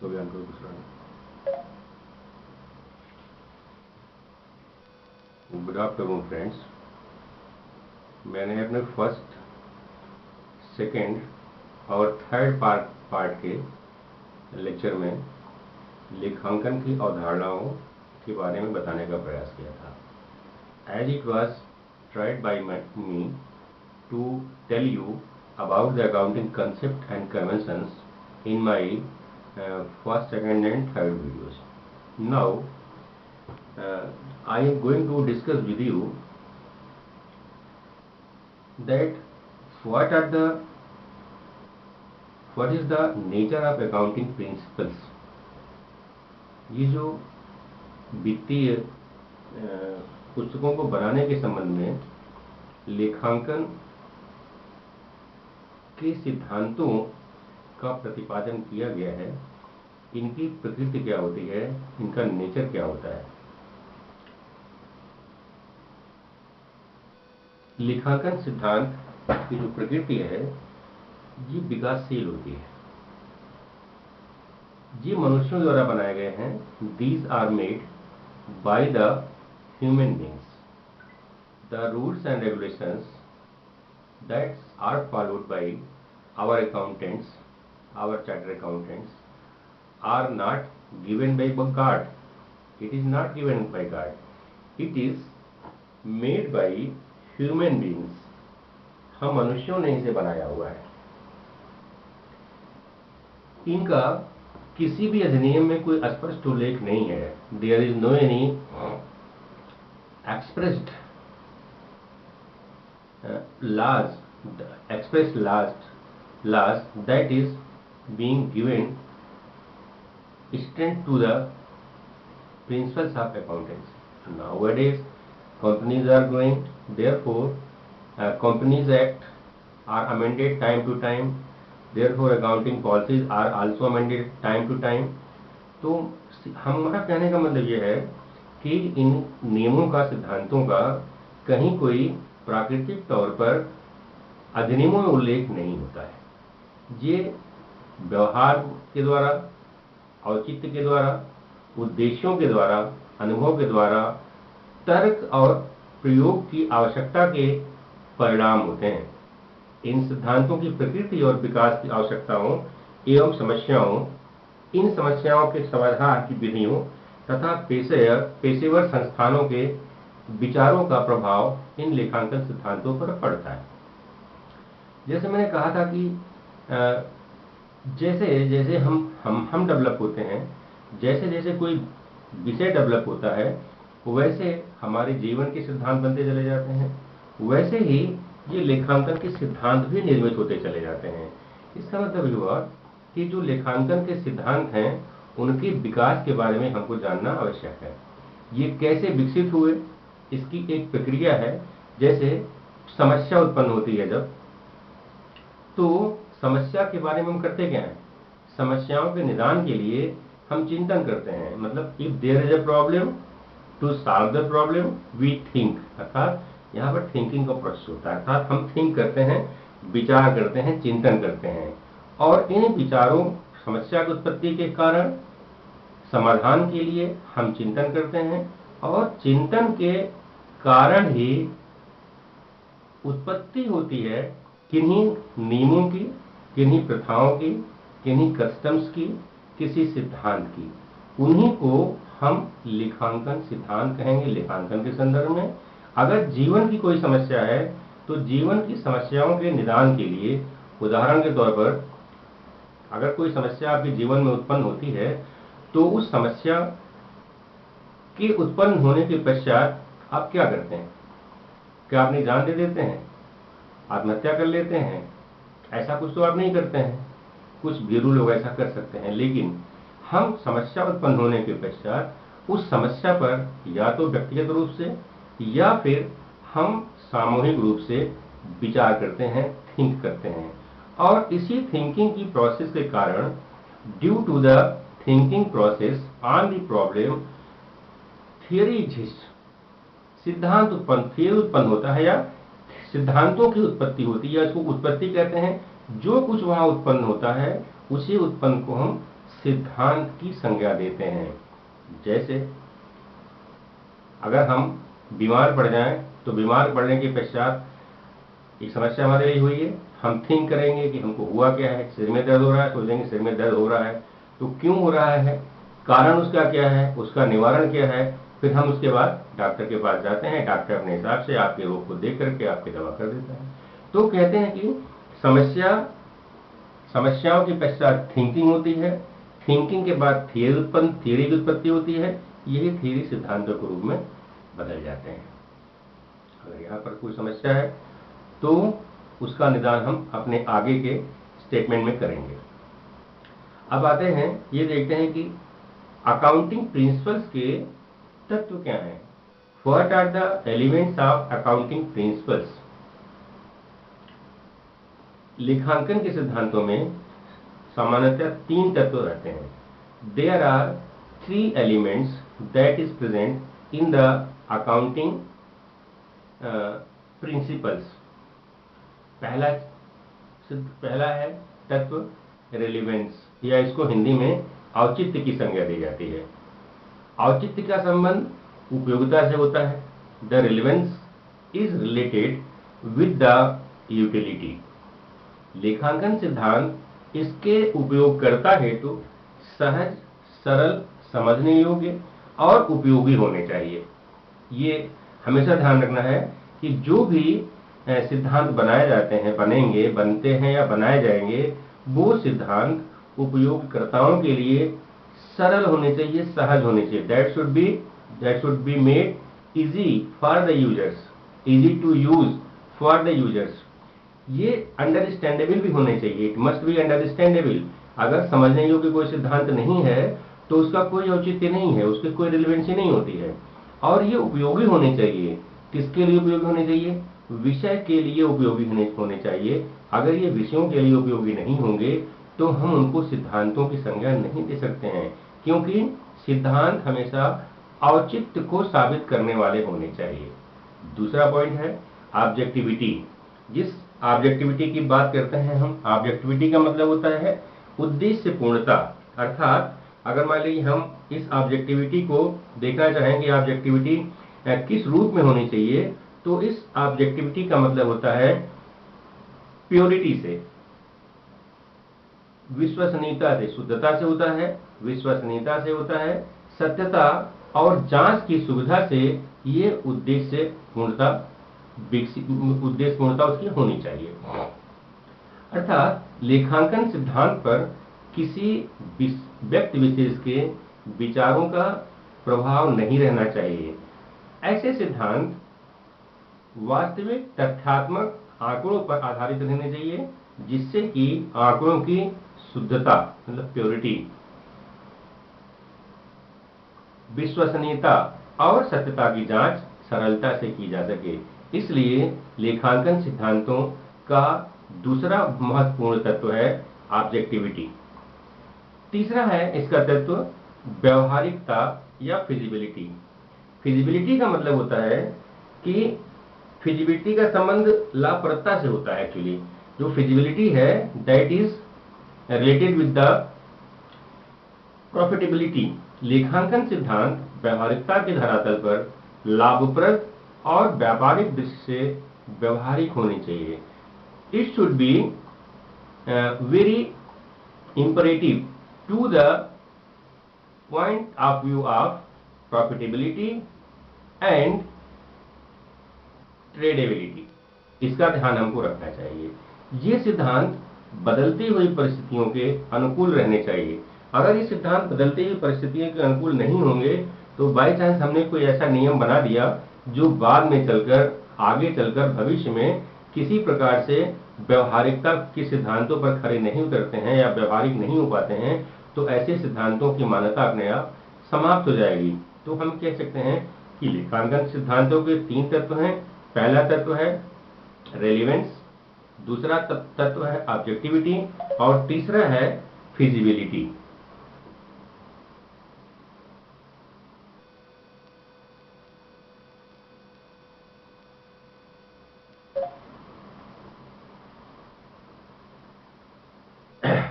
भी आंसर दूसरा। Good afternoon friends, मैंने अपने फर्स्ट, सेकेंड और थर्ड पार्ट के लेक्चर में लेखांकन की अवधारणाओं के बारे में बताने का प्रयास किया था। As it was tried by me to tell you about the accounting concept and conventions in my first, second and third videos. Now I am going to discuss with you that what is the nature of accounting principles. ये जो वित्तीय पुस्तकों को बनाने के संबंध में लेखांकन के सिद्धांतों का प्रतिपादन किया गया है, इनकी प्रकृति क्या होती है, इनका नेचर क्या होता है। लेखांकन सिद्धांत की जो प्रकृति है ये विकासशील होती है। ये मनुष्यों द्वारा बनाए गए हैं। These are made by the human beings. The rules and regulations that are followed by our accountants, our chartered accountants, are not given by God. It is not given by God. It is made by human beings. हम मनुष्यों ने इसे बनाया हुआ है। इनका किसी भी अधिनियम में कोई स्पष्ट उल्लेख नहीं है। There is no any expressed laws that is being given strength to the principles of accountants. Nowadays companies are growing, therefore Companies Act are amended time to time, therefore accounting policies are also amended time to time. तो हमारा कहने का मतलब यह है कि इन नियमों का, सिद्धांतों का कहीं कोई प्राकृतिक तौर पर अधिनियमों में उल्लेख नहीं होता है। ये व्यवहार के द्वारा, औचित्य के द्वारा, उद्देश्यों के द्वारा, अनुभव के द्वारा, तर्क और प्रयोग की आवश्यकता के परिणाम होते हैं। इन सिद्धांतों की प्रकृति और विकास की आवश्यकताओं एवं समस्याओं, इन समस्याओं के समाधान की विधियों तथा पेशेवर संस्थानों के विचारों का प्रभाव इन लेखांकन सिद्धांतों पर पड़ता है। जैसे मैंने कहा था कि जैसे जैसे हम डेवलप होते हैं, जैसे जैसे कोई विषय डेवलप होता है, वैसे हमारे जीवन के सिद्धांत बनते चले जाते हैं, वैसे ही ये लेखांकन के सिद्धांत भी निर्मित होते चले जाते हैं। इसका मतलब हुआ कि जो लेखांकन के सिद्धांत हैं उनके विकास के बारे में हमको जानना आवश्यक है। ये कैसे विकसित हुए, इसकी एक प्रक्रिया है। जैसे समस्या उत्पन्न होती है जब, तो समस्या के बारे में हम करते क्या हैं? समस्याओं के निदान के लिए हम चिंतन करते हैं। मतलब if there is a problem, to solve the problem we think, अर्थात यहाँ पर थिंकिंग का प्रोसेस होता है। अर्थात हम थिंक करते हैं, विचार करते हैं, चिंतन करते हैं, और इन विचारों, समस्या की उत्पत्ति के कारण समाधान के लिए हम चिंतन करते हैं, और चिंतन के कारण ही उत्पत्ति होती है किन्हीं नियमों की, किन्हीं प्रथाओं की, किन्हीं कस्टम्स की, किसी सिद्धांत की। उन्हीं को हम लेखांकन सिद्धांत कहेंगे लेखांकन के संदर्भ में। अगर जीवन की कोई समस्या है तो जीवन की समस्याओं के निदान के लिए, उदाहरण के तौर पर अगर कोई समस्या आपके जीवन में उत्पन्न होती है तो उस समस्या के उत्पन्न होने के पश्चात आप क्या करते हैं? क्या अपनी जान दे देते हैं? आत्महत्या कर लेते हैं? ऐसा कुछ तो आप नहीं करते हैं। कुछ भीरू लोग ऐसा कर सकते हैं, लेकिन हम समस्या उत्पन्न होने के पश्चात उस समस्या पर या तो व्यक्तिगत रूप से या फिर हम सामूहिक रूप से विचार करते हैं, थिंक करते हैं। और इसी थिंकिंग की प्रोसेस के कारण, due to the thinking process on the problem, theory exist, सिद्धांत उत्पन्न होता है, या सिद्धांतों की उत्पत्ति होती है, या इसको उत्पत्ति कहते हैं। जो कुछ वहां उत्पन्न होता है उसी उत्पन्न को हम सिद्धांत की संज्ञा देते हैं। जैसे अगर हम बीमार पड़ जाएं तो बीमार पड़ने के पश्चात एक समस्या हमारे लिए हुई है, हम थिंक करेंगे कि हमको हुआ क्या है। सिर में दर्द हो रहा है, सोचेंगे सिर में दर्द हो रहा है, तो क्यों हो रहा है, कारण उसका क्या है, उसका निवारण क्या है। फिर हम उसके बाद डॉक्टर के पास जाते हैं, डॉक्टर अपने हिसाब से आपके रोग को देख करके आपकी दवा कर देता है। तो कहते हैं कि समस्याओं के पश्चात थिंकिंग होती है, थिंकिंग के बाद थियरी की उत्पत्ति होती है, यही थियरी सिद्धांतों के रूप में बदल जाते हैं। अगर यहाँ पर कोई समस्या है तो उसका निदान हम अपने आगे के स्टेटमेंट में करेंगे। अब आते हैं, ये देखते हैं कि अकाउंटिंग प्रिंसिपल्स के तत्व क्या हैं। What are the elements of accounting principles. लेखांकन के सिद्धांतों में सामान्यतः 3 तत्व रहते हैं। There are 3 elements that is present in the accounting principles. पहला है तत्व रेलिवेंस, या इसको हिंदी में औचित्य की संज्ञा दी जाती है। औचित्य का संबंध उपयोगिता से होता है। The relevance is related with the utility. लेखांकन सिद्धांत इसके उपयोगकर्ता हेतु सहज, सरल, समझने योग्य और उपयोगी होने चाहिए। ये हमेशा ध्यान रखना है कि जो भी सिद्धांत बनाए जाते हैं, बनते हैं या बनाए जाएंगे, वो सिद्धांत उपयोगकर्ताओं के लिए सरल होने चाहिए, सहज होने चाहिए। That should be made easy for the users, easy to use for the users. ये अंडरस्टैंडेबल भी होने चाहिए। It must be understandable. अगर समझने योग्य कोई सिद्धांत नहीं है तो उसका कोई औचित्य नहीं है, उसकी कोई रिलेवेंसी नहीं होती है। और ये उपयोगी होने चाहिए। किसके लिए उपयोगी होने चाहिए? विषय के लिए उपयोगी होने चाहिए। अगर ये विषयों के लिए उपयोगी नहीं होंगे तो हम उनको सिद्धांतों की संज्ञा नहीं दे सकते हैं, क्योंकि सिद्धांत हमेशा औचित्य को साबित करने वाले होने चाहिए। दूसरा पॉइंट है ऑब्जेक्टिविटी। जिस ऑब्जेक्टिविटी की बात करते हैं हम, ऑब्जेक्टिविटी का मतलब होता है उद्देश्य पूर्णता। अर्थात अगर मान लीजिए हम इस ऑब्जेक्टिविटी को देखना चाहें कि ऑब्जेक्टिविटी किस रूप में होनी चाहिए, तो इस ऑब्जेक्टिविटी का मतलब होता है प्योरिटी से, विश्वसनीयता से, शुद्धता से होता है, विश्वसनीयता से होता है, सत्यता और जांच की सुविधा से ये उद्देश्य पूर्णता उसकी होनी चाहिए। अर्थात लेखांकन सिद्धांत पर किसी व्यक्ति विशेष के विचारों का प्रभाव नहीं रहना चाहिए। ऐसे सिद्धांत वास्तविक तथ्यात्मक आंकड़ों पर आधारित रहने चाहिए, जिससे कि आंकड़ों की शुद्धता मतलब प्योरिटी, विश्वसनीयता और सत्यता की जांच सरलता से की जा सके। इसलिए लेखांकन सिद्धांतों का दूसरा महत्वपूर्ण तत्व है ऑब्जेक्टिविटी। तीसरा है इसका तत्व व्यवहारिकता या फिजिबिलिटी। फिजिबिलिटी का मतलब होता है कि फिजिबिलिटी का संबंध लाभप्रदता से होता है। एक्चुअली जो फिजिबिलिटी है that is related with the profitability. लेखांकन सिद्धांत व्यवहारिकता के धरातल पर लाभप्रद और व्यापारिक दृष्टि से व्यवहारिक होनी चाहिए। It should be very imperative to the point of view of profitability and tradability। इसका ध्यान हमको रखना चाहिए। ये सिद्धांत बदलती हुई परिस्थितियों के अनुकूल रहने चाहिए। अगर ये सिद्धांत बदलती हुई परिस्थितियों के अनुकूल नहीं होंगे तो बाई चांस हमने कोई ऐसा नियम बना दिया जो बाद में चलकर, आगे चलकर भविष्य में किसी प्रकार से व्यवहारिकता के सिद्धांतों पर खरे नहीं उतरते हैं या व्यवहारिक नहीं हो पाते हैं, तो ऐसे सिद्धांतों की मान्यता अपने आप समाप्त हो जाएगी। तो हम कह सकते हैं कि लेखांकन सिद्धांतों के 3 तत्व हैं। पहला तत्व है रेलिवेंस, दूसरा तत्व है ऑब्जेक्टिविटी और तीसरा है फिजिबिलिटी।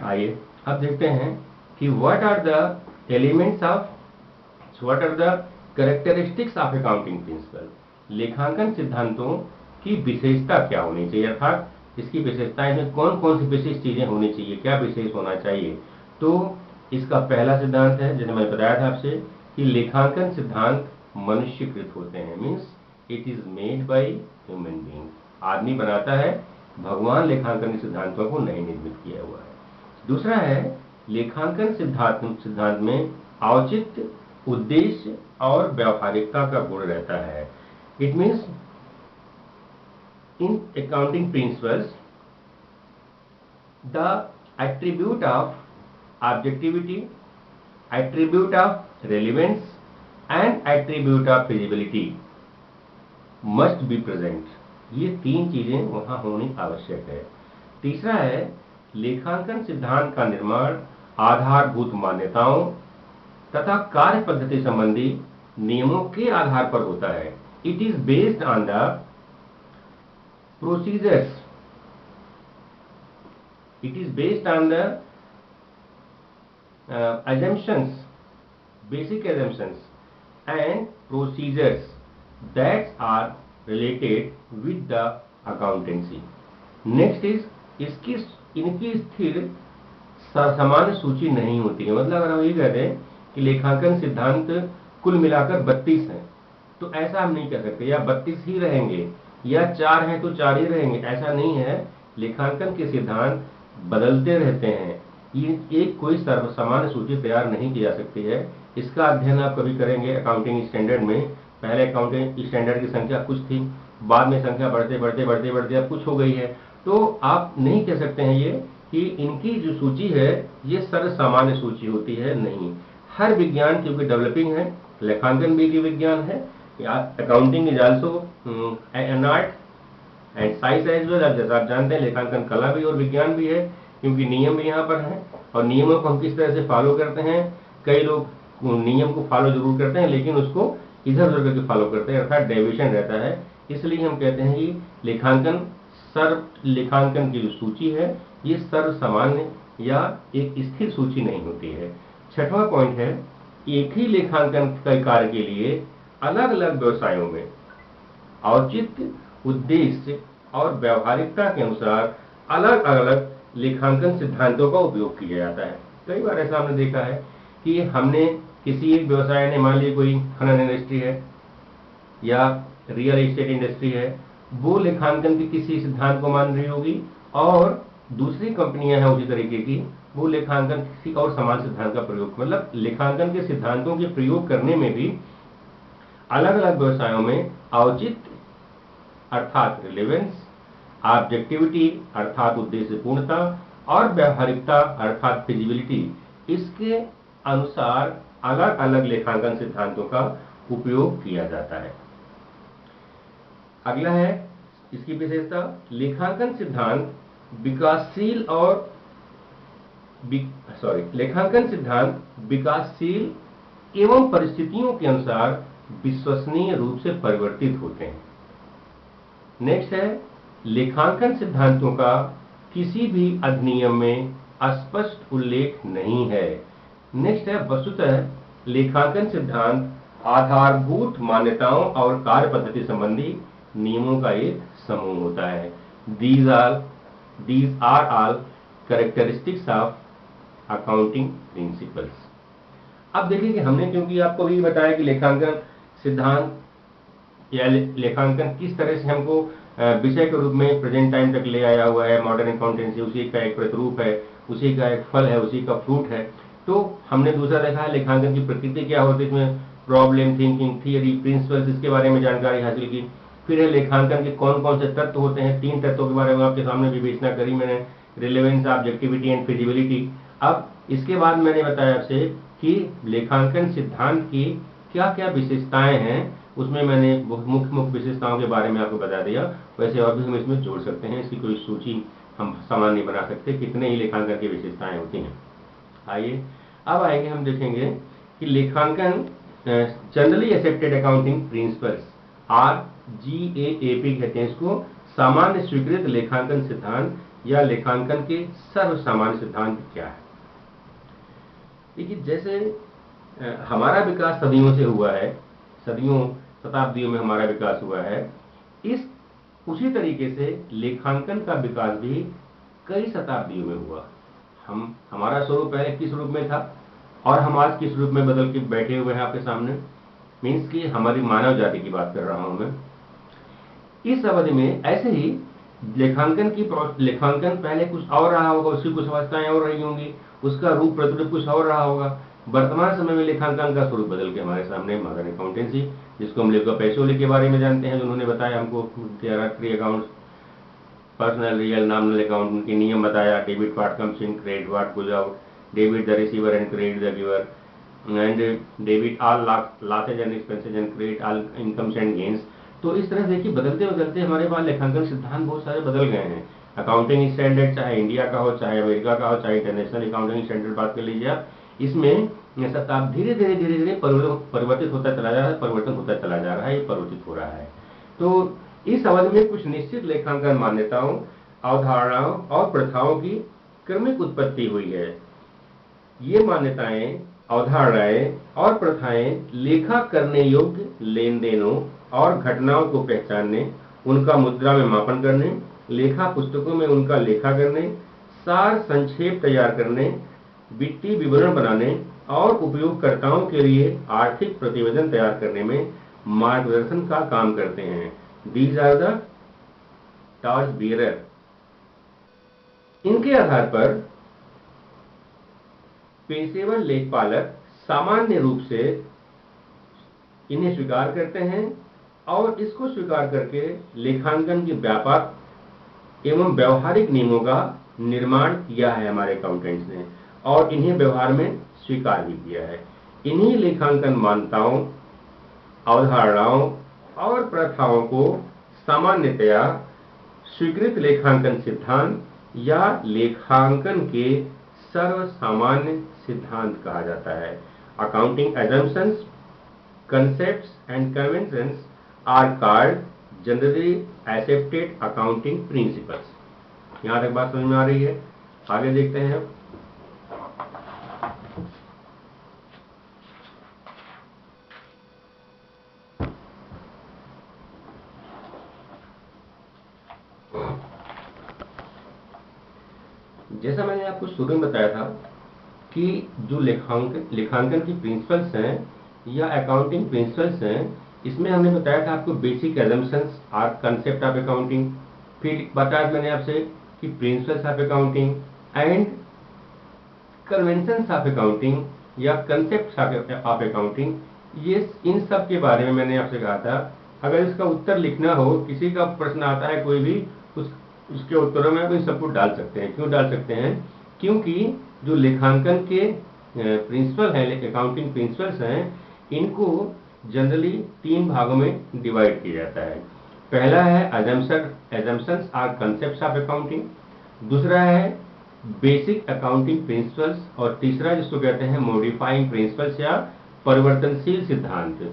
आइए अब देखते हैं कि what are the elements of, what are the characteristics of accounting principle, लेखांकन सिद्धांतों की विशेषता क्या होनी चाहिए, अर्थात इसकी विशेषताएं में कौन कौन सी विशेष चीजें होनी चाहिए, क्या विशेष होना चाहिए। तो इसका पहला सिद्धांत है, जैसे मैंने बताया था आपसे, कि लेखांकन सिद्धांत मनुष्यकृत होते हैं, means it is made by human being, आदमी बनाता है, भगवान लेखांकन के सिद्धांतों को नहीं निर्मित किया हुआ है। दूसरा है, लेखांकन सिद्धांत में औचित्य, उद्देश्य और व्यावहारिकता का गुण रहता है। It means in accounting principles the attribute of objectivity, attribute of relevance and attribute of feasibility must be present. ये तीन चीजें वहां होनी आवश्यक है। तीसरा है, लेखांकन सिद्धांत का निर्माण आधारभूत मान्यताओं तथा कार्य पद्धति संबंधी नियमों के आधार पर होता है। It is based on the procedures, it is based on the assumptions, basic assumptions and procedures that are related with the accountancy. Next is इनकी स्थिर सामान्य सूची नहीं होती है। मतलब अगर हम ये कहते हैं कि लेखांकन सिद्धांत कुल मिलाकर 32 हैं, तो ऐसा हम नहीं कह सकते, या 32 ही रहेंगे या 4 हैं तो 4 ही रहेंगे, ऐसा नहीं है। लेखांकन के सिद्धांत बदलते रहते हैं, ये एक कोई सर्वसामान्य सूची तैयार नहीं की जा सकती है। इसका अध्ययन आप कभी करेंगे अकाउंटिंग स्टैंडर्ड में। पहले अकाउंटिंग स्टैंडर्ड की संख्या कुछ थी, बाद में संख्या बढ़ते बढ़ते बढ़ते बढ़ते अब कुछ हो गई है। तो आप नहीं कह सकते हैं ये कि इनकी जो सूची है ये सर्वसामान्य सूची होती है, नहीं। हर विज्ञान क्योंकि डेवलपिंग है, लेखांकन भी विज्ञान है, accounting is also an art and science as well. जैसा आप जानते हैं लेखांकन कला भी और विज्ञान भी है, क्योंकि नियम भी यहाँ पर हैं और नियमों को हम किस तरह से फॉलो करते हैं। कई लोग नियम को फॉलो जरूर करते हैं लेकिन उसको इधर उधर करके फॉलो करते हैं, अर्थात डेविएशन रहता है। इसलिए हम कहते हैं कि लेखांकन की जो सूची है ये सर्व सामान्य या एक स्थिर सूची नहीं होती है। छठवां पॉइंट है, एक ही लेखांकन के कार्य के लिए अलग अलग व्यवसायों में औचित्य, उद्देश्य और व्यावहारिकता के अनुसार अलग अलग लेखांकन सिद्धांतों का उपयोग किया जाता है। कई बार ऐसा हमने देखा है कि हमने किसी एक व्यवसाय ने, मान लीजिए कोई खनन इंडस्ट्री है या रियल एस्टेट इंडस्ट्री है, वो लेखांकन के किसी सिद्धांत को मान रही होगी और दूसरी कंपनियां हैं उसी तरीके की, वो लेखांकन किसी और समान सिद्धांत का प्रयोग, मतलब लेखांकन के सिद्धांतों के प्रयोग करने में भी अलग अलग व्यवसायों में औचित्य अर्थात रिलेवेंस, ऑब्जेक्टिविटी अर्थात उद्देश्य पूर्णता और व्यावहारिकता अर्थात फिजिबिलिटी, इसके अनुसार अलग अलग लेखांकन सिद्धांतों का उपयोग किया जाता है। अगला है इसकी विशेषता, लेखांकन सिद्धांत विकासशील एवं परिस्थितियों के अनुसार विश्वसनीय रूप से परिवर्तित होते हैं। नेक्स्ट है, लेखांकन सिद्धांतों का किसी भी अधिनियम में स्पष्ट उल्लेख नहीं है। नेक्स्ट है, वस्तुतः लेखांकन सिद्धांत आधारभूत मान्यताओं और कार्य पद्धति संबंधी नियमों का एक समूह होता है। These are all characteristics of accounting principles। अब देखिए कि हमने क्योंकि आपको भी बताया कि लेखांकन सिद्धांत या लेखांकन किस तरह से हमको विषय के रूप में प्रेजेंट टाइम तक ले आया हुआ है, मॉडर्न अकाउंटेंसी उसी का एक प्रतिरूप है, उसी का एक फल है, उसी का फ्रूट है। तो हमने दूसरा देखा है लेखांकन की प्रकृति क्या होती है, इसमें प्रॉब्लम, थिंकिंग, थियरी, प्रिंसिपल्स, इसके बारे में जानकारी हासिल की। फिर है लेखांकन के कौन कौन से तत्व होते हैं, 3 तत्वों के बारे में आपके सामने विवेचना करी मैंने, रिलेवेंस, ऑब्जेक्टिविटी एंड फिजिबिलिटी। अब इसके बाद मैंने बताया आपसे कि लेखांकन सिद्धांत की क्या क्या विशेषताएं हैं, उसमें मैंने मुख्य विशेषताओं के बारे में आपको बता दिया। वैसे और भी हम इसमें जोड़ सकते हैं, इसकी कोई सूची हम सामान्य नहीं बना सकते, कितने ही लेखांकन की विशेषताएं होती हैं। आइए अब आएंगे, हम देखेंगे कि लेखांकन generally accepted accounting principles RGAAP कहते हैं इसको, सामान्य स्वीकृत लेखांकन सिद्धांत या लेखांकन के सर्व सामान्य सिद्धांत क्या है। देखिए जैसे हमारा विकास सदियों से हुआ है, सदियों शताब्दियों में हमारा विकास हुआ है, इस उसी तरीके से लेखांकन का विकास भी कई शताब्दियों में हुआ। हमारा स्वरूप पहले किस रूप में था और हम आज किस रूप में बदल के बैठे हुए हैं आपके सामने, मीन्स कि हमारी मानव जाति की बात कर रहा हूं मैं। इस अवधि में ऐसे ही लेखांकन पहले कुछ और रहा होगा, उसकी कुछ अवस्थाएं और रही होंगी, उसका रूप प्रतिरूप कुछ और रहा होगा। वर्तमान समय में लेखांकन का स्वरूप बदल के हमारे सामने मॉडर्न अकाउंटेंसी, जिसको हम लेकर पैसों के बारे में जानते हैं, जो उन्होंने बताया हमको, account, personal real nominal account, उनके नियम बताया, debit what comes in, credit what goes out, debit the receiver and credit the giver, and debit all losses and expenses and credit all incomes and gains. तो इस तरह देखिए बदलते बदलते हमारे पास लेखांकन सिद्धांत बहुत सारे बदल गए हैं। अकाउंटिंग स्टैंडर्ड चाहे इंडिया का हो, चाहे अमेरिका का हो, चाहे इंटरनेशनल अकाउंटिंग स्टैंडर्ड बात कर लीजिए आप, इसमें शताब्दी धीरे धीरे धीरे धीरे परिवर्तित होता चला जा रहा है, परिवर्तन होता चला जा रहा है, ये परिवर्तित हो रहा है। तो इस अवधि में कुछ निश्चित लेखांकन मान्यताओं, अवधारणाओं और प्रथाओं की क्रमिक उत्पत्ति हुई है। ये मान्यताएं, अवधारणाएं और प्रथाएं लेखा करने योग्य लेन देनों और घटनाओं को पहचानने, उनका मुद्रा में मापन करने, लेखा पुस्तकों में उनका लेखा करने, सार संक्षेप तैयार करने, वित्तीय विवरण बनाने और उपयोगकर्ताओं के लिए आर्थिक प्रतिवेदन तैयार करने में मार्गदर्शन का काम करते हैं। These are the torch bearer. इनके आधार पर पेशेवर लेखपालक सामान्य रूप से इन्हें स्वीकार करते हैं और इसको स्वीकार करके लेखांकन के व्यापक एवं व्यवहारिक नियमों का निर्माण किया है हमारे अकाउंटेंट्स ने, और इन्हें व्यवहार में स्वीकार भी किया है। इन्हीं लेखांकन मान्यताओं, अवधारणाओं और प्रथाओं को सामान्यतया स्वीकृत लेखांकन सिद्धांत या लेखांकन के सर्वसामान्य सिद्धांत कहा जाता है। Accounting assumptions, concepts and conventions are called generally accepted accounting principles। यहां तक बात समझ में आ रही है? आगे देखते हैं। जैसा मैंने आपको शुरू में बताया था कि जो लेखांकन की प्रिंसिपल्स हैं या अकाउंटिंग प्रिंसिपल्स हैं, इसमें हमने बताया था आपको basic assumptions or concept of accounting, फिर बताया मैंने आपसे कि principles of accounting and conventions of accounting या कंसेप्ट ऑफ अकाउंटिंग। ये इन सब के बारे में मैंने आपसे कहा था, अगर इसका उत्तर लिखना हो, किसी का प्रश्न आता है कोई भी, उसके उत्तरों में आप इन सबको डाल सकते हैं। क्यों डाल सकते हैं? क्योंकि जो लेखांकन के प्रिंसिपल हैं, अकाउंटिंग प्रिंसिपल्स हैं, इनको जनरली 3 भागों में डिवाइड किया जाता है। पहला है assumptions और कंसेप्ट्स ऑफ अकाउंटिंग, दूसरा है बेसिक अकाउंटिंग प्रिंसिपल्स, और तीसरा जिसको कहते हैं मॉडिफाइंग प्रिंसिपल्स या परिवर्तनशील सिद्धांत।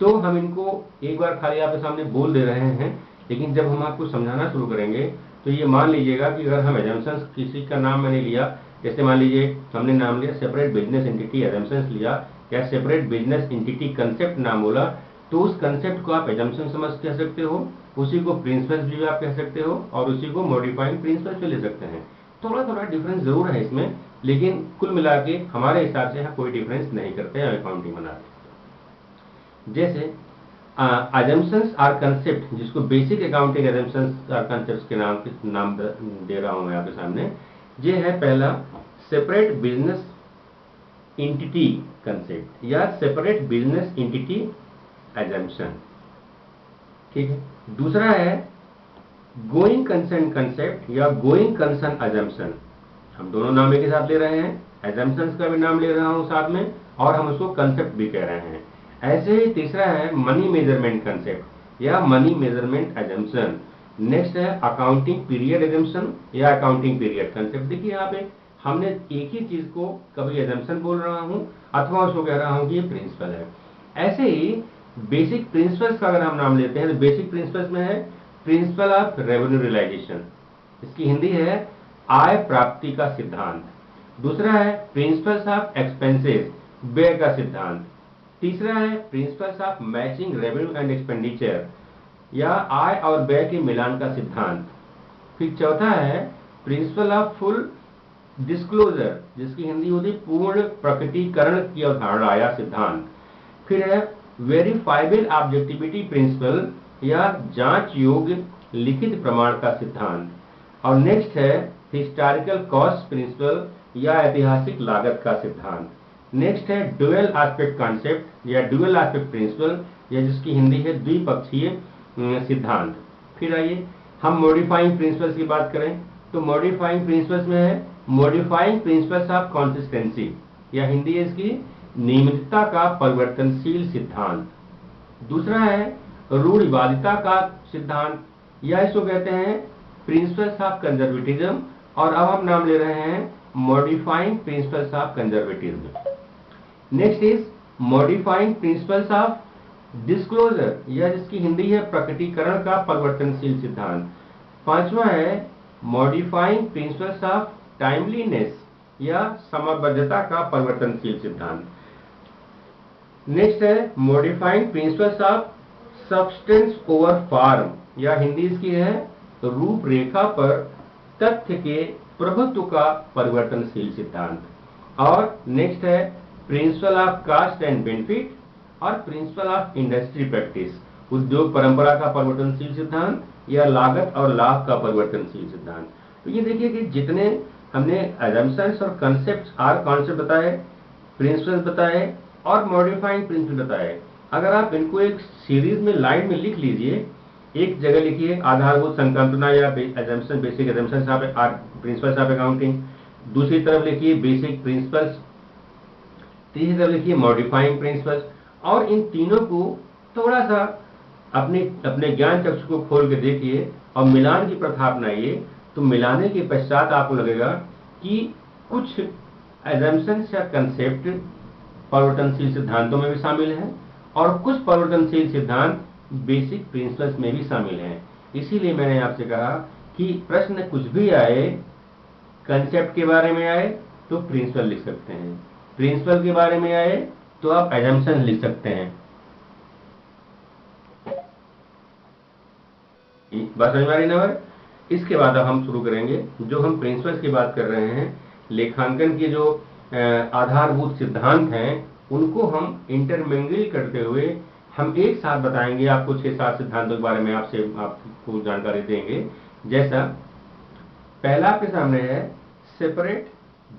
तो हम इनको एक बार खाली आपके सामने बोल दे रहे हैं, लेकिन जब हम आपको समझाना शुरू करेंगे तो ये मान लीजिएगा कि अगर हम एजम्पशंस, किसी का नाम मैंने लिया, जैसे मान लीजिए हमने नाम लिया सेपरेट बिजनेस एंटिटी एजम्पशंस लिया, या सेपरेट बिजनेस एंटिटी कंसेप्ट नाम बोला, तो उस कंसेप्ट को आप एजम्पशन समझ कह सकते हो, उसी को प्रिंसिपल्स भी आप कह सकते हो, और उसी को मॉडिफाइंग प्रिंसिपल्स भी ले सकते हैं। थोड़ा थोड़ा डिफरेंस जरूर है इसमें, लेकिन कुल मिला के हमारे हिसाब से यहाँ कोई डिफरेंस नहीं करते हैं अकाउंटिंग बनाते। जैसे assumptions और कंसेप्ट, जिसको बेसिक अकाउंटिंग assumptions और कंसेप्ट के नाम दे रहा हूं मैं आपके सामने। ये है पहला सेपरेट बिजनेस एंटिटी कंसेप्ट या सेपरेट बिजनेस एंटिटी assumption, ठीक है। दूसरा है गोइंग कंसर्न कंसेप्ट या गोइंग कंसर्न assumption। हम दोनों नाम एक साथ ले रहे हैं, assumptions का भी नाम ले रहा हूं साथ में, और हम उसको कंसेप्ट भी कह रहे हैं। ऐसे ही तीसरा है मनी मेजरमेंट कंसेप्ट या मनी मेजरमेंट एजम्पशन। नेक्स्ट है अकाउंटिंग पीरियड एजम्पशन या अकाउंटिंग पीरियड कंसेप्ट। देखिए यहाँ पे हमने एक ही चीज को कभी एजम्पशन बोल रहा हूँ अथवा उसको कह रहा हूँ कि ये प्रिंसिपल है। ऐसे ही बेसिक प्रिंसिपल्स का अगर हम नाम लेते हैं तो बेसिक प्रिंसिपल्स में है प्रिंसिपल ऑफ रेवेन्यू रियलाइजेशन, इसकी हिंदी है आय प्राप्ति का सिद्धांत। दूसरा है प्रिंसिपल्स ऑफ एक्सपेंसेस, व्यय का सिद्धांत। तीसरा है principles of matching revenue and expenditure, या आय और व्यय के मिलान का सिद्धांत। फिर चौथा है प्रिंसिपल ऑफ फुल डिस्क्लोजर, जिसकी हिंदी होती पूर्ण प्रकटीकरण की अवधारणा या सिद्धांत। फिर है वेरीफाइबल ऑब्जेक्टिविटी प्रिंसिपल, या जांच योग्य लिखित प्रमाण का सिद्धांत। और नेक्स्ट है हिस्टोरिकल कॉस्ट प्रिंसिपल, या ऐतिहासिक लागत का सिद्धांत। नेक्स्ट है ड्यूअल एस्पेक्ट कॉन्सेप्ट, या ड्यूअल एस्पेक्ट प्रिंसिपल, या जिसकी हिंदी है द्विपक्षीय सिद्धांत। फिर आइए हम मॉडिफाइंग प्रिंसिपल्स की बात करें, तो मॉडिफाइंग प्रिंसिपल्स में है मॉडिफाइंग प्रिंसिपल्स ऑफ कंसिस्टेंसी, या हिंदी है इसकी नियमितता का परिवर्तनशील सिद्धांत। दूसरा है रूढ़िवादिता का सिद्धांत, या इसको कहते हैं प्रिंसिपल्स ऑफ कंजर्वेटिज्म, और अब हम नाम ले रहे हैं modifying principles of conservatism. Next is modifying principles of disclosure, या जिसकी हिंदी है प्रकटीकरण का परिवर्तनशील सिद्धांत। पांचवा है मॉडिफाइंग प्रिंसिपल्स ऑफ टाइमलीनेस, या समयबद्धता का परिवर्तनशील सिद्धांत। नेक्स्ट है modifying principles of substance over form, या हिंदी इसकी है रूपरेखा पर तथ्य के प्रभुत्व का परिवर्तनशील सिद्धांत। और नेक्स्ट है principle of cost and benefit, और प्रिंसिपल ऑफ इंडस्ट्री प्रैक्टिस, उद्योग परंपरा का परिवर्तनशील सिद्धांत, या लागत और लाभ का परिवर्तनशील सिद्धांत। तो ये देखिए कि जितने हमने assumptions और concepts आर कॉन्सेप्ट बताए, प्रिंसिपल्स बताए और मॉडिफाइंग प्रिंसिपल बताए, अगर आप इनको एक सीरीज में लाइन में लिख लीजिए, एक जगह लिखिए आधारभूत संकल्पना या assumption basic assumptions of principles of accounting, दूसरी तरफ लिखिए बेसिक प्रिंसिपल्स, तीसरी तरफ लिखिए मॉडिफाइंग प्रिंसिपल्स, और इन तीनों को थोड़ा सा अपने ज्ञान चक्षु को खोल के देखिए और मिलान की प्रथा अपनाइए। तो मिलाने के पश्चात आपको लगेगा कि कुछ assumptions या कंसेप्ट परिवर्तनशील सिद्धांतों में भी शामिल हैं, और कुछ परिवर्तनशील सिद्धांत बेसिक प्रिंसिपल्स में भी शामिल हैं। इसीलिए मैंने आपसे कहा कि प्रश्न कुछ भी आए, कंसेप्ट के बारे में आए तो प्रिंसिपल लिख सकते हैं, प्रिंसिपल के बारे में आए तो आप assumptions लिख सकते हैं। बात समझ में आ रही ना? इसके बाद अब हम शुरू करेंगे, जो हम प्रिंसिपल्स की बात कर रहे हैं, लेखांकन के जो आधारभूत सिद्धांत हैं उनको हम इंटरमिंगल करते हुए हम एक साथ बताएंगे। आपको 6-7 सिद्धांतों के बारे में आपको जानकारी देंगे। जैसा पहला आपके सामने है सेपरेट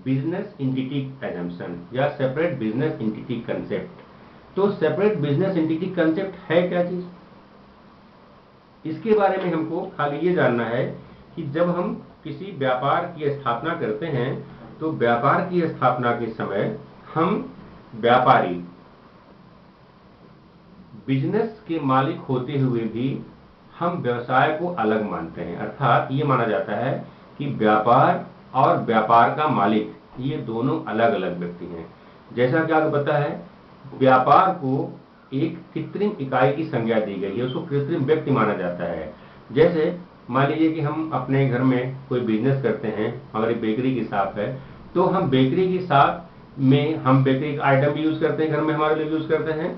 बिजनेस एंटिटी एजम्पशन, या सेपरेट बिजनेस एंटिटी कंसेप्ट। तो सेपरेट बिजनेस एंटिटी कंसेप्ट है क्या चीज? इसके बारे में हमको खाली ये जानना है कि जब हम किसी व्यापार की स्थापना करते हैं तो व्यापार की स्थापना के समय हम व्यापारी बिजनेस के मालिक होते हुए भी हम व्यवसाय को अलग मानते हैं। अर्थात ये माना जाता है कि व्यापार और व्यापार का मालिक ये दोनों अलग अलग व्यक्ति हैं। जैसा कि आपको पता है व्यापार को एक कृत्रिम इकाई की संज्ञा दी गई है, उसको कृत्रिम व्यक्ति माना जाता है। जैसे मान लीजिए कि हम अपने घर में कोई बिजनेस करते हैं, हमारी बेकरी की शॉप है, तो हम बेकरी की शॉप में हम बेकरी का आइटम भी यूज करते हैं, घर में हमारे लिए यूज करते हैं।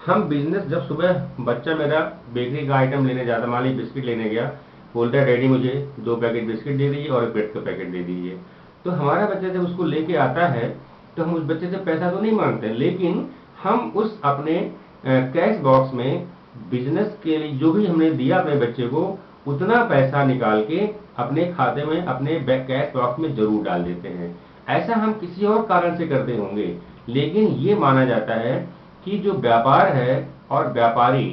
हम बिजनेस जब सुबह बच्चा मेरा बेकरी का आइटम लेने जाता, मान लीजिए बिस्किट लेने गया, बोलता है डैडी मुझे 2 पैकेट बिस्किट दे दीजिए और 1 ब्रेड का पैकेट दे दीजिए। तो हमारा बच्चा जब उसको लेके आता है तो हम उस बच्चे से पैसा तो नहीं मांगते, लेकिन हम उस अपने कैश बॉक्स में बिजनेस के लिए जो भी हमने दिया अपने बच्चे को उतना पैसा निकाल के अपने खाते में अपने कैश बॉक्स में जरूर डाल देते हैं। ऐसा हम किसी और कारण से करते होंगे, लेकिन ये माना जाता है कि जो व्यापार है और व्यापारी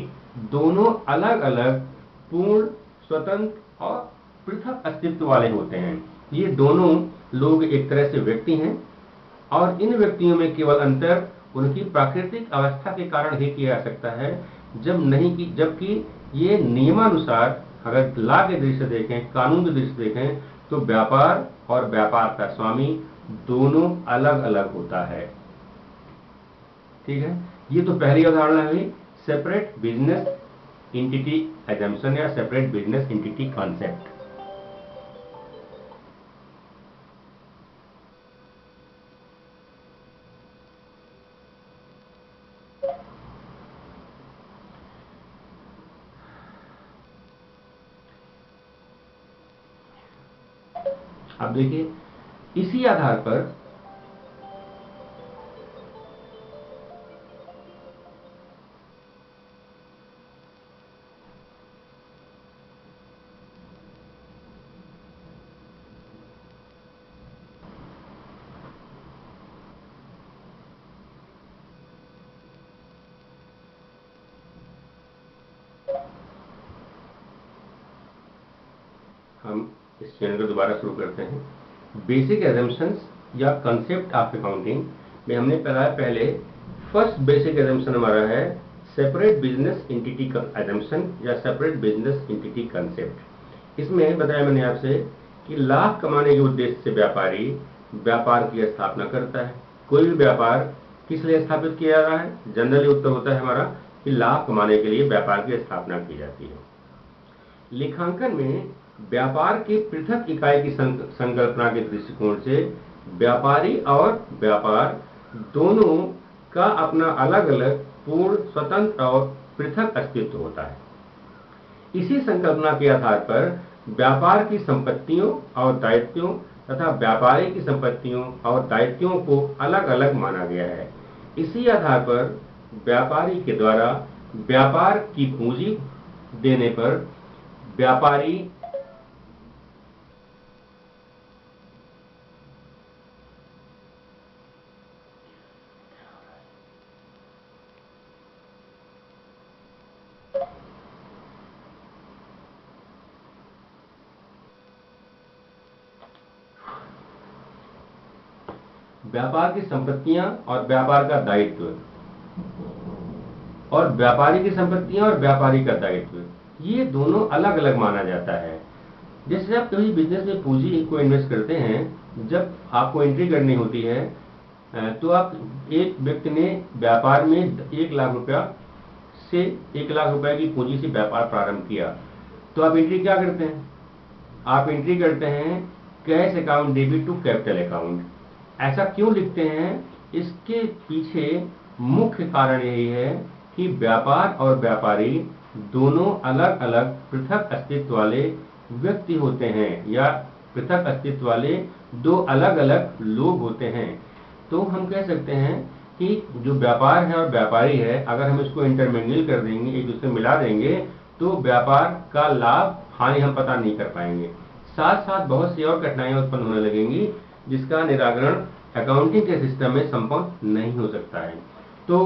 दोनों अलग अलग पूर्ण स्वतंत्र और पृथक अस्तित्व वाले होते हैं। ये दोनों लोग एक तरह से व्यक्ति हैं और इन व्यक्तियों में केवल अंतर उनकी प्राकृतिक अवस्था के कारण ही किया जा सकता है, जबकि ये नियमानुसार अगर लॉ के दृष्टि से देखें, कानून की दृष्टि से देखें, तो व्यापार और व्यापार का स्वामी दोनों अलग अलग होता है। ठीक है, ये तो पहली अवधारणा हुई सेपरेट बिजनेस एंटिटी एजम्पशन या सेपरेट बिजनेस एंटिटी कॉन्सेप्ट। अब देखिए, इसी आधार पर हम इस चैनल को दोबारा शुरू करते हैं। बेसिक एजम्पशंस या कंसेप्ट ऑफ अकाउंटिंग में हमने पहले फर्स्ट बेसिक एजम्पशन हमारा है सेपरेट बिजनेस एंटिटी एजम्पशन या सेपरेट बिजनेस एंटिटी कंसेप्ट। इसमें बताया मैंने आपसे कि लाभ कमाने के उद्देश्य से व्यापारी व्यापार की स्थापना करता है। कोई भी व्यापार किस लिए स्थापित किया जा रहा है? जनरली उत्तर होता है हमारा कि लाभ कमाने के लिए व्यापार की स्थापना की जाती है। लेखांकन में व्यापार के पृथक इकाई की संकल्पना के दृष्टिकोण से व्यापारी और व्यापार दोनों का अपना अलग अलग पूर्ण स्वतंत्र और पृथक अस्तित्व होता है। इसी संकल्पना के आधार पर व्यापार की संपत्तियों और दायित्वों तथा व्यापारी की संपत्तियों और दायित्वों को अलग अलग माना गया है। इसी आधार पर व्यापारी के द्वारा व्यापार की पूंजी देने पर व्यापारी व्यापार की संपत्तियां और व्यापार का दायित्व और व्यापारी की संपत्तियां और व्यापारी का दायित्व, ये दोनों अलग अलग माना जाता है। जैसे आप कभी बिजनेस में पूंजी को इन्वेस्ट करते हैं, जब आपको एंट्री करनी होती है तो आप एक व्यक्ति ने व्यापार में 1 लाख रुपया से 1 लाख रुपए की पूंजी से व्यापार प्रारंभ किया, तो आप एंट्री क्या करते हैं? आप एंट्री करते हैं cash account debit to capital account. ऐसा क्यों लिखते हैं? इसके पीछे मुख्य कारण यही है कि व्यापार और व्यापारी दोनों अलग अलग पृथक अस्तित्व वाले व्यक्ति होते हैं या पृथक अस्तित्व वाले दो अलग अलग लोग होते हैं। तो हम कह सकते हैं कि जो व्यापार है और व्यापारी है, अगर हम इसको इंटरमिंगल कर देंगे, एक दूसरे मिला देंगे, तो व्यापार का लाभ हानि हम पता नहीं कर पाएंगे। साथ साथ बहुत सी और कठिनाइयां उत्पन्न होने लगेंगी जिसका निराकरण अकाउंटिंग के सिस्टम में संभव नहीं हो सकता है। तो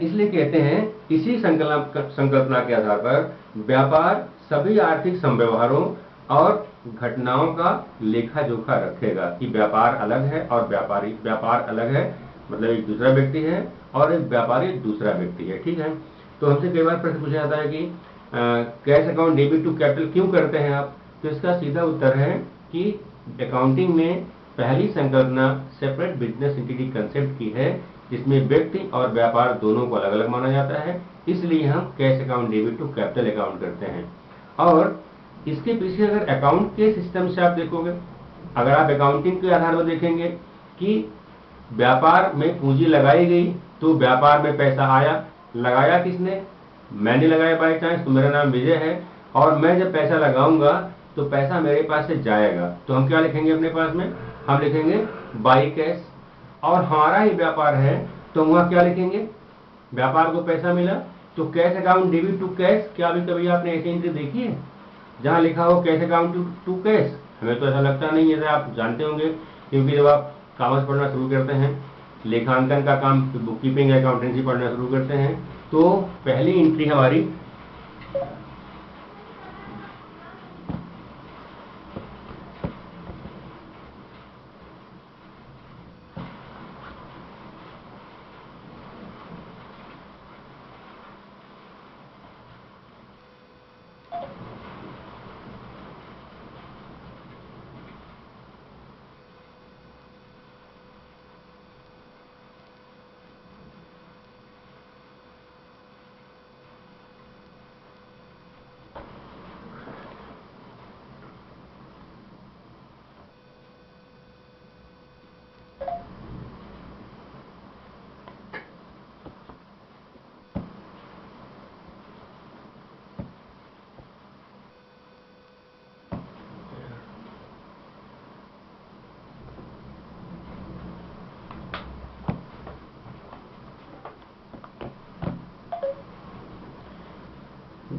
इसलिए कहते हैं इसी संकल्पना के आधार पर व्यापार सभी आर्थिक संव्यवहारों और घटनाओं का लेखा जोखा रखेगा कि व्यापार अलग है और व्यापार अलग है, मतलब एक दूसरा व्यक्ति है और एक व्यापारी दूसरा व्यक्ति है। ठीक है, तो हमसे कई बार प्रश्न पूछा जाता है कि cash account debit to capital क्यों करते हैं आप? तो इसका सीधा उत्तर है कि अकाउंटिंग में पहली संकल्पना सेपरेट बिजनेस एंटिटी कंसेप्ट की है, जिसमें व्यक्ति और व्यापार दोनों को अलग अलग माना जाता है। इसलिए हम cash account debit to capital account करते हैं। और इसके पीछे अगर अकाउंट के सिस्टम से आप देखोगे, अगर आप अकाउंटिंग के आधार पर देखेंगे कि व्यापार में पूंजी लगाई गई तो व्यापार में पैसा आया, लगाया किसने? मैंने लगाया बाय चांस, तो मेरा नाम विजय है और मैं जब पैसा लगाऊंगा तो पैसा मेरे पास से जाएगा, तो हम क्या लिखेंगे अपने पास में? हम लिखेंगे बाई कैश। और हमारा ही व्यापार है तो वहां क्या लिखेंगे? व्यापार को पैसा मिला तो cash account debit to cash. क्या अभी कभी आपने ऐसी एंट्री देखी है जहां लिखा हो कैश अकाउंट टू कैश? हमें तो ऐसा लगता नहीं है। आप जानते होंगे क्योंकि जब आप कॉमर्स पढ़ना शुरू करते हैं, लेखांकन का काम, बुक कीपिंग अकाउंटेंसी पढ़ना शुरू करते हैं, तो पहली एंट्री हमारी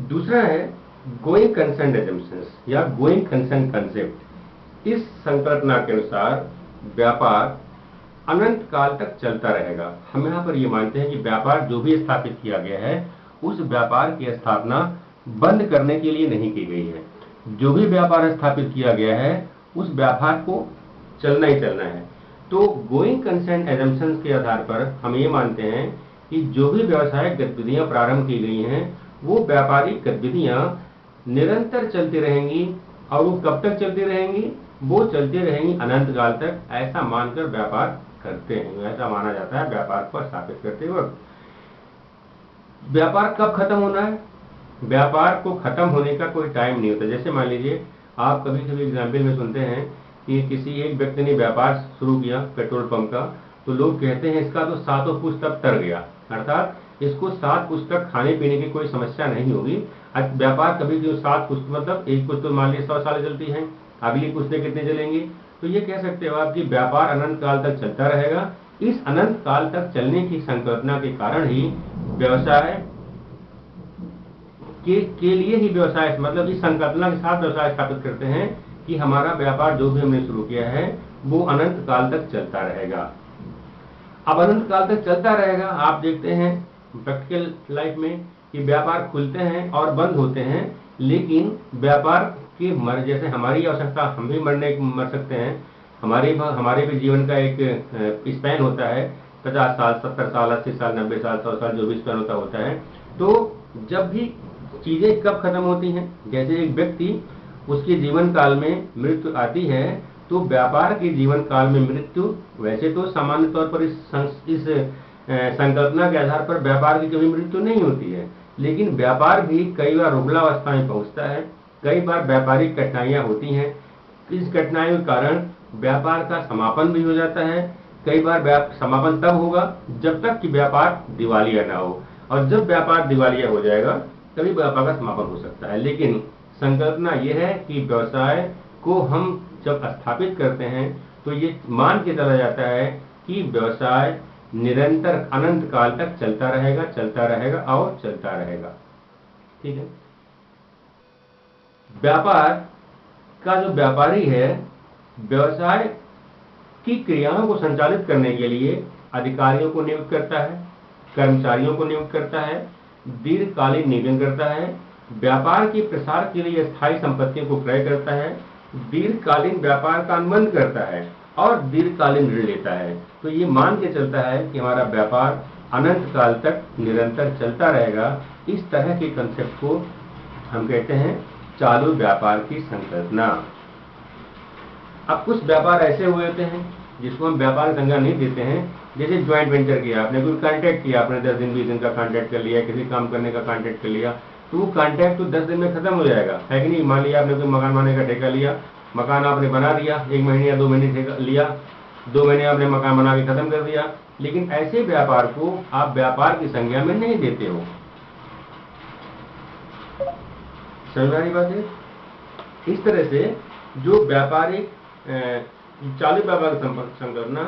दूसरा है गोइंग कंसेंट एजम्पशंस या गोइंग कंसेंट कंसेप्ट। इस संकल्पना के अनुसार व्यापार अनंत काल तक चलता रहेगा। हम यहाँ पर ये मानते हैं कि व्यापार जो भी स्थापित किया गया है उस व्यापार की स्थापना बंद करने के लिए नहीं की गई है। जो भी व्यापार स्थापित किया गया है उस व्यापार को चलना ही चलना है। तो गोइंग कंसेंट एजम्पशंस के आधार पर हम ये मानते हैं कि जो भी व्यावसायिक गतिविधियां प्रारंभ की गई हैं वो व्यापारिक गतिविधियां निरंतर चलती रहेंगी। और वो कब तक चलती रहेंगी? वो चलती रहेंगी अनंत काल तक, ऐसा मानकर व्यापार करते हैं। ऐसा माना जाता है व्यापार को स्थापित करते वक्त। व्यापार कब खत्म होना है? व्यापार को खत्म होने का कोई टाइम नहीं होता। जैसे मान लीजिए आप कभी कभी एग्जाम्पल में सुनते हैं कि किसी एक व्यक्ति ने व्यापार शुरू किया पेट्रोल पंप का, तो लोग कहते हैं इसका तो 7 पुस्तक तर गया, अर्थात इसको 7 पुस्तक खाने पीने की कोई समस्या नहीं होगी। व्यापार कभी भी 7 पुस्तक मतलब एक पुस्तक मान लीजिए 100 साल चलती है, अगली पुस्तक कितने चलेंगी? तो ये कह सकते हो आप कि व्यापार अनंत काल तक चलता रहेगा। इस अनंत काल तक चलने की संकल्पना के कारण ही व्यवसाय के लिए ही व्यवसाय मतलब इस संकल्पना के साथ व्यवसाय स्थापित करते हैं कि हमारा व्यापार जो भी हमने शुरू किया है वो अनंत काल तक चलता रहेगा। अब अनंत काल तक चलता रहेगा, आप देखते हैं प्रैक्टिकल लाइफ में कि व्यापार खुलते हैं और बंद होते हैं, लेकिन व्यापार की जैसे हमारी आवश्यकता, हम भी मर सकते हैं। हमारे भी जीवन का एक स्पैन होता है 50 साल 70 साल 80 साल 90 साल 100 साल जो भी स्पैन होता है। तो जब भी चीजें कब खत्म होती हैं, जैसे एक व्यक्ति उसके जीवन काल में मृत्यु आती है, तो व्यापार के जीवन काल में मृत्यु वैसे तो सामान्य तौर पर इस संकल्पना के आधार पर व्यापार की कभी मृत्यु नहीं होती है, लेकिन व्यापार भी कई बार रुग्णावस्था में पहुंचता है। कई बार व्यापारिक कठिनाइयां होती हैं। इस कठिनाइयों के कारण व्यापार का समापन भी हो जाता है। कई बार समापन तब होगा जब तक कि व्यापार दिवालिया ना हो, और जब व्यापार दिवालिया हो जाएगा तभी व्यापार का समापन हो सकता है। लेकिन संकल्पना यह है कि व्यवसाय को हम जब स्थापित करते हैं तो ये मान के चला जाता है कि व्यवसाय निरंतर अनंत काल तक चलता रहेगा और चलता रहेगा। ठीक है। व्यापार का जो व्यापारी है व्यवसाय की क्रियाओं को संचालित करने के लिए अधिकारियों को नियुक्त करता है, कर्मचारियों को नियुक्त करता है, दीर्घकालीन नियोजन करता है, व्यापार के प्रसार के लिए स्थायी संपत्तियों को क्रय करता है, दीर्घकालीन व्यापार का अनुबंध करता है और दीर्घकालीन ऋण लेता है। तो ये मान के चलता है कि हमारा व्यापार अनंत काल तक निरंतर चलता रहेगा। इस तरह के कंसेप्ट को हम कहते हैं चालू व्यापार की संकल्पना। अब कुछ व्यापार ऐसे हुए होते हैं जिसको हम व्यापार की संज्ञा नहीं देते हैं, जैसे ज्वाइंट वेंचर किया आपने, कोई कॉन्ट्रैक्ट किया आपने, 10 दिन 20 दिन का कॉन्ट्रैक्ट कर लिया, किसी काम करने का कॉन्ट्रैक्ट कर लिया, तो वो कॉन्ट्रैक्ट तो 10 दिन में खत्म हो जाएगा, है कि नहीं? मान लिया आपने कोई मकान बनाने का ठेका लिया, मकान आपने बना दिया, 1 महीने या 2 महीने ठेका लिया, 2 महीने आपने मकान बना के खत्म कर दिया। लेकिन ऐसे व्यापार को आप व्यापार की संज्ञा में नहीं देते हो। समझ में आ रही बात है? इस तरह से जो व्यापारिक चालू व्यापार की संकल्पना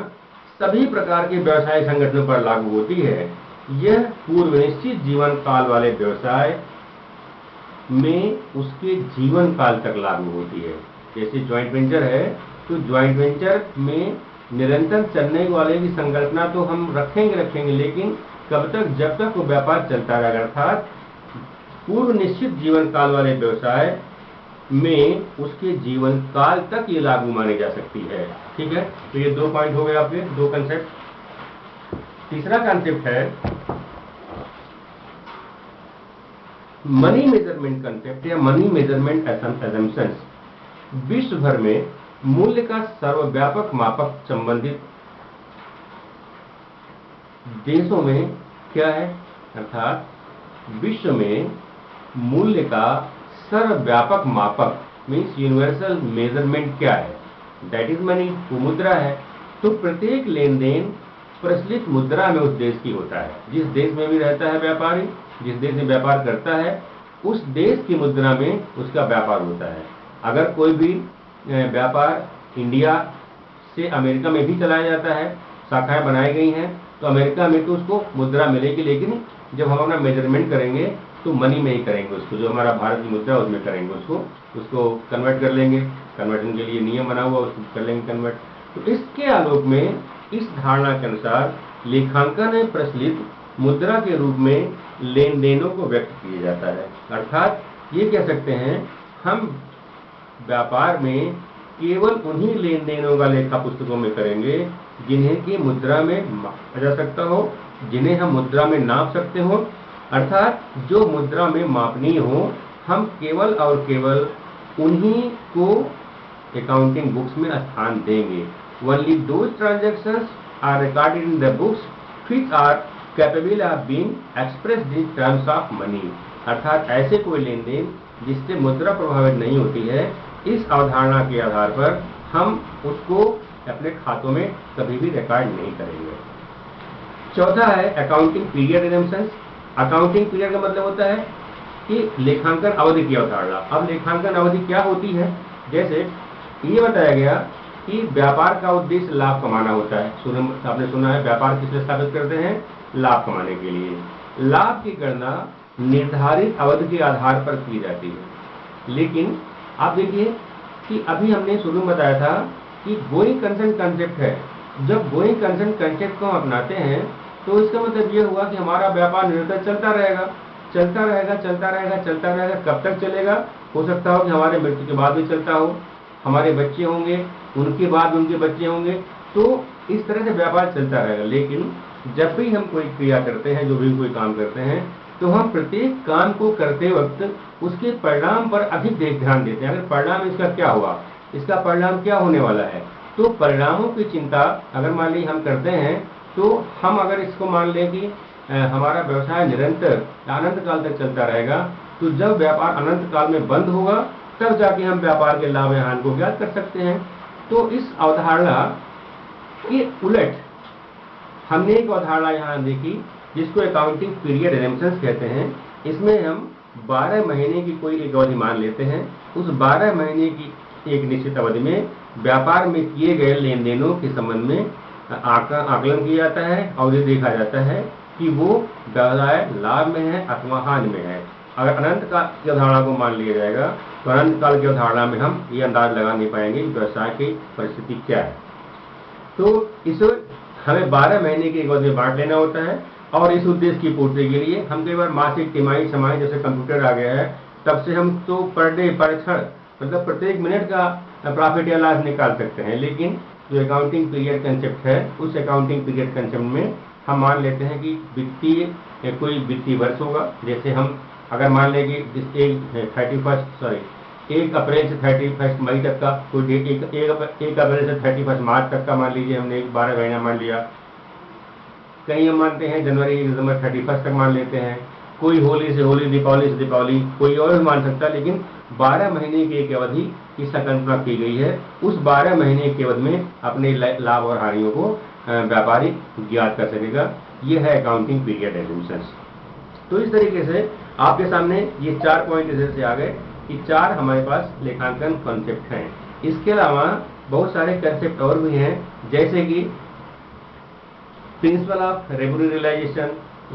सभी प्रकार के व्यवसाय संगठनों पर लागू होती है। यह पूर्व निश्चित जीवन काल वाले व्यवसाय में उसके जीवन काल तक लागू होती है। जैसे ज्वाइंट वेंचर है तो ज्वाइंट वेंचर में निरंतर चलने वाले की संकल्पना तो हम रखेंगे, लेकिन कब तक? जब तक वो व्यापार चलता रहेगा। अर्थात पूर्व निश्चित जीवन काल वाले व्यवसाय में उसके जीवन काल तक ये लागू मानी जा सकती है। ठीक है, तो ये 2 पॉइंट हो गए आपके, 2 कंसेप्ट। तीसरा कंसेप्ट है मनी मेजरमेंट कंसेप्ट या मनी मेजरमेंट असम्पशंस। विश्व भर में मूल्य का सर्वव्यापक मापक संबंधित देशों में क्या है? अर्थात विश्व में मूल्य का सर्वव्यापक मापक मीन्स यूनिवर्सल मेजरमेंट क्या है? दैट इज मनी, वो मुद्रा है। तो प्रत्येक लेन देन प्रचलित मुद्रा में उस देश की होता है। जिस देश में भी रहता है व्यापारी, जिस देश में व्यापार करता है, उस देश की मुद्रा में उसका व्यापार होता है। अगर कोई भी व्यापार इंडिया से अमेरिका में भी चलाया जाता है, शाखाएं बनाई गई हैं, तो अमेरिका में तो उसको मुद्रा मिलेगी, लेकिन जब हम अपना मेजरमेंट करेंगे तो मनी में ही करेंगे उसको, जो हमारा भारत की मुद्रा है उसमें करेंगे उसको कन्वर्ट कर लेंगे। कन्वर्जन के लिए नियम बना हुआ, उसको कर लेंगे कन्वर्ट। तो इसके आलोक में इस धारणा के अनुसार लेखांकन में प्रचलित मुद्रा के रूप में लेन देनों को व्यक्त किया जाता है। अर्थात ये कह सकते हैं हम व्यापार में केवल उन्हीं लेन देनों का लेखा पुस्तकों में करेंगे जिन्हें की मुद्रा में मापा जा सकता हो, जिन्हें हम मुद्रा में नाप सकते हो। अर्थात जो मुद्रा में मापनीय हो, हम केवल और केवल उन्हीं को अकाउंटिंग बुक्स में स्थान देंगे। Only those transactions are recorded in the books which are capable of being expressed in terms of money। अर्थात ऐसे कोई लेन देन जिससे मुद्रा प्रभावित नहीं होती है, इस अवधारणा के आधार पर हम उसको अपने खातों में कभी भी रिकॉर्ड नहीं करेंगे। चौथा है accounting period assumptions. Accounting period का मतलब होता है कि लेखांकन अवधि की अवधारणा। अब लेखांकन अवधि क्या होती है? जैसे ये बताया गया कि व्यापार का उद्देश्य लाभ कमाना होता है। आपने सुना है व्यापार किस लिए स्थापित करते हैं? लाभ कमाने के लिए। लाभ की गणना निर्धारित अवधि के आधार पर की जाती है। लेकिन आप देखिए कि अभी हमने शुरू में बताया था कि गोइंग कंसर्न कंसेप्ट है। जब गोइंग कंसर्न कंसेप्ट को हम अपनाते हैं तो इसका मतलब ये हुआ कि हमारा व्यापार निरंतर चलता रहेगा, चलता रहेगा, चलता रहेगा, चलता रहेगा। कब तक चलेगा? हो सकता हो कि हमारे मृत्यु के बाद भी चलता हो, हमारे बच्चे होंगे, उनके बाद उनके बच्चे होंगे, तो इस तरह से व्यापार चलता रहेगा। लेकिन जब भी हम कोई क्रिया करते हैं, जो भी कोई काम करते हैं, तो हम प्रत्येक काम को करते वक्त उसके परिणाम पर अधिक ध्यान देते हैं। अगर परिणाम इसका क्या हुआ, इसका परिणाम क्या होने वाला है, तो परिणामों की चिंता अगर मान ली हम करते हैं, तो हम अगर इसको मान लें कि हमारा व्यवसाय निरंतर अनंत काल तक चलता रहेगा, तो जब व्यापार अनंत काल में बंद होगा तब जाके हम व्यापार के लाभ या हानि को ज्ञात कर सकते हैं। तो इस अवधारणा के उलट हमने एक अवधारणा यहाँ देखी जिसको अकाउंटिंग पीरियड एजम्पशंस कहते हैं। इसमें हम 12 महीने की कोई एक अवधि मान लेते हैं। उस 12 महीने की एक निश्चित अवधि में व्यापार में किए गए लेन देनों के संबंध में आकलन किया जाता है और ये देखा जाता है कि वो व्यवसाय लाभ में है अथवा हानि में है। अगर अनंत काल की अवधारणा को मान लिया जाएगा तो अनंत काल की अवधारणा में हम ये अंदाज लगा नहीं पाएंगे कि व्यवसाय की परिस्थिति क्या है। तो इस हमें 12 महीने की एक अवधि में बांट लेना होता है और इस उद्देश्य की पूर्ति के लिए हम कई बार मासिक, तिमाही, छमाही, जैसे कंप्यूटर आ गया है तब से हम तो पर डे, पर क्षण, मतलब प्रत्येक मिनट का प्रॉफिट या लॉस निकाल सकते हैं। लेकिन जो अकाउंटिंग पीरियड कंसेप्ट है, उस अकाउंटिंग पीरियड कंसेप्ट में हम मान लेते हैं कि वित्तीय कोई वित्तीय वर्ष होगा। जैसे हम अगर मान लें कि 1 अप्रैल से 31 मई तक का कोई डेट, 1 अप्रैल से 31 मार्च तक का मान लीजिए, हमने 12 महीना मान लिया। कहीं हम मानते हैं जनवरी 1 दिसंबर 31 तक मान लेते हैं, कोई होली से होली, दीपावली से दीपावली, कोई और भी मान सकता है। लेकिन 12 महीने की एक अवधि की संकल्पना की गई है। उस 12 महीने की अवधि में अपने लाभ और हानियों को व्यापारी ज्ञात कर सकेगा। ये है अकाउंटिंग पीरियड एजम्पशंस। तो इस तरीके से आपके सामने ये 4 पॉइंट इधर से आ गए कि 4 हमारे पास लेखांकन कॉन्सेप्ट हैं। इसके अलावा बहुत सारे कंसेप्ट और भी हैं, जैसे कि principle of revenue realisation,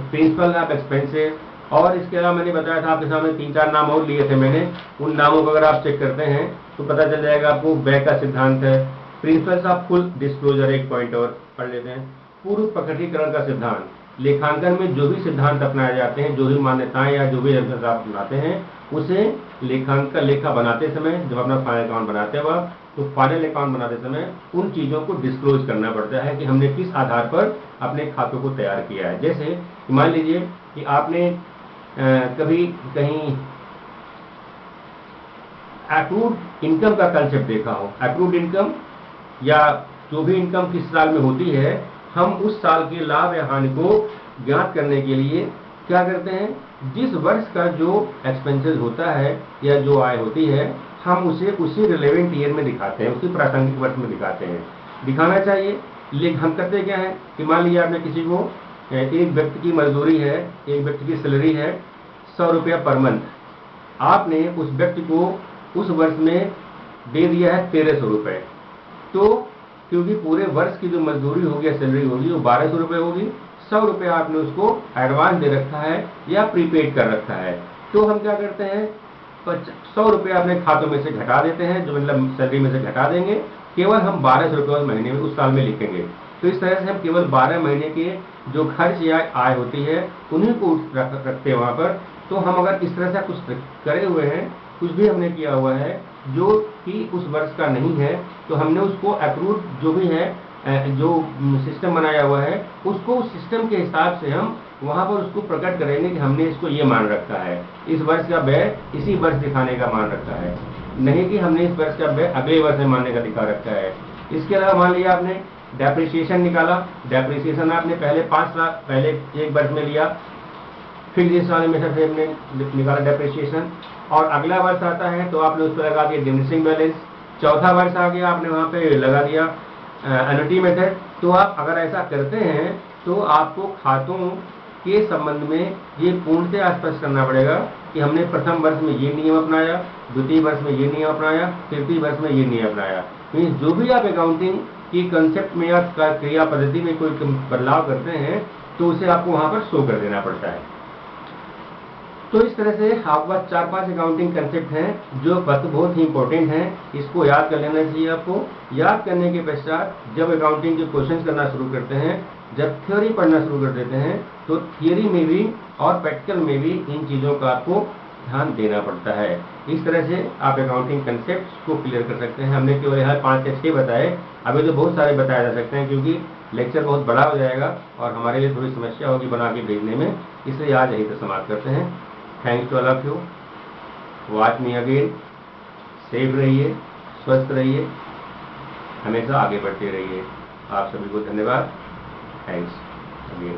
principle of expenses, और इसके अलावा मैंने बताया था आपके सामने 3-4 नाम और लिए थे मैंने। उन नामों को अगर आप चेक करते हैं तो पता चल जाएगा आपको। बै का सिद्धांत है, प्रिंसिपल्स ऑफ फुल डिस्क्लोजर, एक पॉइंट और पढ़ लेते हैं। पूर्व प्रकटीकरण का सिद्धांत, लेखांकन में जो भी सिद्धांत अपनाए जाते हैं, जो भी मान्यताएं या जो भी आप अपनाते हैं, उसे लेखांकन लेखा बनाते समय, जब अपना फाइनल अकाउंट बनाते हैं वह, तो फाइनल अकाउंट बनाते समय उन चीजों को डिस्क्लोज करना पड़ता है कि हमने किस आधार पर अपने खातों को तैयार किया है। जैसे मान लीजिए कि आपने कभी कहीं अक्रूड इनकम का कंसेप्ट देखा हो। अक्रूड इनकम या जो भी इनकम किस साल में होती है, हम उस साल के लाभ या हानि को ज्ञात करने के लिए क्या करते हैं, जिस वर्ष का जो एक्सपेंसेस होता है या जो आय होती है, हम उसे उसी रिलेवेंट ईयर में दिखाते हैं, उसी प्रासंगिक वर्ष में दिखाते हैं। दिखाना चाहिए। लेकिन हम करते क्या है कि मान लीजिए आपने किसी को, एक व्यक्ति की मजदूरी है, एक व्यक्ति की सैलरी है 100 रुपया पर मंथ, आपने उस व्यक्ति को उस वर्ष में दे दिया है 1300 रुपये। तो क्योंकि पूरे वर्ष की जो मजदूरी होगी या सैलरी होगी वो 1200 रुपये होगी, 100 रुपये आपने उसको एडवांस दे रखा है या प्रीपेड कर रखा है, तो हम क्या करते हैं 100 रुपये अपने खातों में से घटा देते हैं, जो मतलब सैलरी में से घटा देंगे, केवल हम 1200 रुपये उस महीने में उस साल में लिखेंगे। तो इस तरह से हम केवल 12 महीने के जो खर्च या आय होती है उन्हीं को रखते हैं वहाँ पर। तो हम अगर इस तरह से कुछ करे हुए हैं, कुछ भी हमने किया हुआ है जो कि उस वर्ष का नहीं है, तो हमने उसको अप्रूव जो भी है जो सिस्टम बनाया हुआ है उसको उस सिस्टम के हिसाब से हम वहाँ पर उसको प्रकट करेंगे कि हमने इसको ये मान रखा है, इस वर्ष का व्यय इसी वर्ष दिखाने का मान रखा है, नहीं कि हमने इस वर्ष का व्यय अगले वर्ष में मानने का दिखा रखा है। इसके अलावा मान लिया आपने डेप्रिसिएशन निकाला, डेप्रिसिएशन आपने पहले 5 साल पहले एक वर्ष में लिया, फिर इस साल में सबसे हमने निकाला डेप्रिसिएशन, और अगला वर्ष आता है तो आपने उस पर लगा दिया डिमिनिशिंग बैलेंस, चौथा वर्ष आ गया आपने वहाँ पे लगा दिया एन्युटी मेथड। तो आप अगर ऐसा करते हैं तो आपको खातों के संबंध में ये पूर्णतः स्पष्ट करना पड़ेगा कि हमने प्रथम वर्ष में ये नियम अपनाया, द्वितीय वर्ष में ये नियम अपनाया, तृतीय वर्ष में ये नियम अपनाया। मीन्स जो भी आप अकाउंटिंग की कंसेप्ट में या क्रिया पद्धति में कोई बदलाव करते हैं तो उसे आपको वहाँ पर शो कर देना पड़ता है। तो इस तरह से आपके पास 4-5 अकाउंटिंग कंसेप्ट हैं जो बहुत ही इंपॉर्टेंट हैं, इसको याद कर लेना चाहिए आपको। याद करने के पश्चात जब अकाउंटिंग के क्वेश्चंस करना शुरू करते हैं, जब थ्योरी पढ़ना शुरू कर देते हैं, तो थियरी में भी और प्रैक्टिकल में भी इन चीज़ों का आपको ध्यान देना पड़ता है। इस तरह से आप अकाउंटिंग कंसेप्ट को क्लियर कर सकते हैं। हमने केवल यहाँ 5 या 6 बताए, अभी तो बहुत सारे बताए जा सकते हैं क्योंकि लेक्चर बहुत बड़ा हो जाएगा और हमारे लिए थोड़ी समस्या होगी बना के भेजने में, इसलिए आज यहीं पर समाप्त करते हैं। Thanks to all of you, watch me again, safe रहिए, स्वस्थ रहिए, हमेशा आगे बढ़ते रहिए। आप सभी को धन्यवाद। Thanks again.